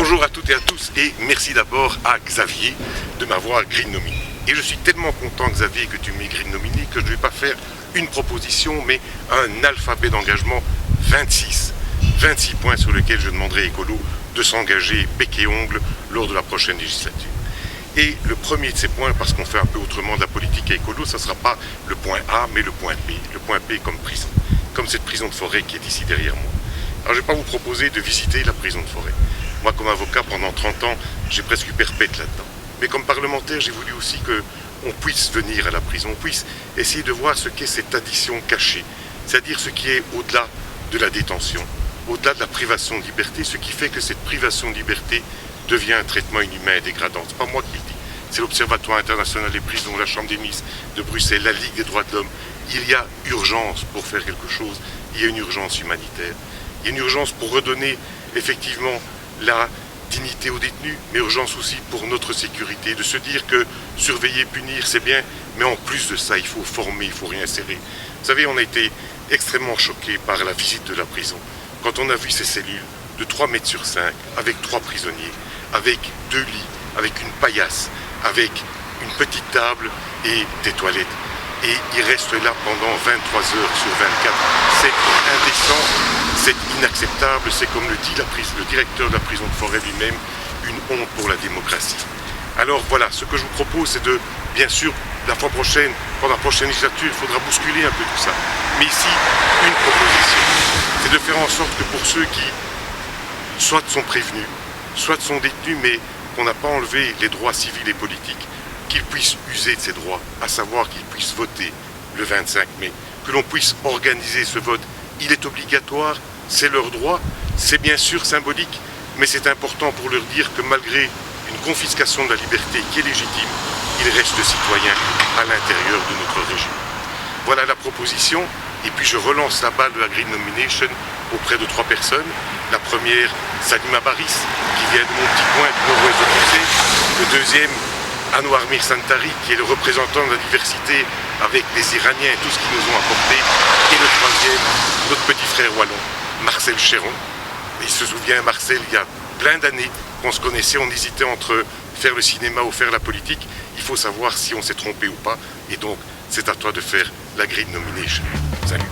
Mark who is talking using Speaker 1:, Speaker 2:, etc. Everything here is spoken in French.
Speaker 1: Bonjour à toutes et à tous et merci d'abord à Xavier de m'avoir green nominé. Et je suis tellement content Xavier que tu m'aies green nominé que je ne vais pas faire une proposition mais un alphabet d'engagement 26 points sur lesquels je demanderai à Écolo de s'engager bec et ongle lors de la prochaine législature. Et le premier de ces points, parce qu'on fait un peu autrement de la politique à Écolo, ça ne sera pas le point A mais le point B. Le point B comme prison, comme cette prison de forêt qui est ici derrière moi. Alors je ne vais pas vous proposer de visiter la prison de forêt. Moi, comme avocat, pendant 30 ans, j'ai presque eu perpète là-dedans. Mais comme parlementaire, j'ai voulu aussi qu'on puisse venir à la prison, on puisse essayer de voir ce qu'est cette addition cachée, c'est-à-dire ce qui est au-delà de la détention, au-delà de la privation de liberté, ce qui fait que cette privation de liberté devient un traitement inhumain et dégradant. Ce n'est pas moi qui le dis, c'est l'Observatoire international des prisons, la Chambre des ministres de Bruxelles, la Ligue des droits de l'homme. Il y a urgence pour faire quelque chose, il y a une urgence humanitaire. Il y a une urgence pour redonner effectivement la dignité aux détenus, mais urgence aussi pour notre sécurité, de se dire que surveiller, punir, c'est bien, mais en plus de ça, il faut former, il faut réinsérer. Vous savez, on a été extrêmement choqués par la visite de la prison, quand on a vu ces cellules de 3 mètres sur 5, avec 3 prisonniers, avec 2 lits, avec une paillasse, avec une petite table et des toilettes. Et il reste là pendant 23 heures sur 24. C'est indécent, c'est inacceptable, c'est comme le dit le directeur de la prison de forêt lui-même, une honte pour la démocratie. Alors voilà, ce que je vous propose, c'est de, bien sûr, la fois prochaine, pendant la prochaine législature, il faudra bousculer un peu tout ça. Mais ici, une proposition, c'est de faire en sorte que pour ceux qui, soit sont prévenus, soit sont détenus, mais qu'on n'a pas enlevé les droits civils et politiques, qu'ils puissent user de ces droits, à savoir qu'ils puissent voter le 25 mai, que l'on puisse organiser ce vote. Il est obligatoire, c'est leur droit, c'est bien sûr symbolique, mais c'est important pour leur dire que malgré une confiscation de la liberté qui est légitime, ils restent citoyens à l'intérieur de notre régime. Voilà la proposition, et puis je relance la balle de la Green Nomination auprès de 3 personnes. La première, Salima Baris, qui vient de mon petit coin du nord-ouest de Bruxelles. Le deuxième, Anouar Mir Santari, qui est le représentant de la diversité avec les Iraniens et tout ce qu'ils nous ont apporté. Et le troisième, notre petit frère wallon, Marcel Chéron. Il se souvient, Marcel, il y a plein d'années qu'on se connaissait, on hésitait entre faire le cinéma ou faire la politique. Il faut savoir si on s'est trompé ou pas. Et donc, c'est à toi de faire la Green Nomination. Salut.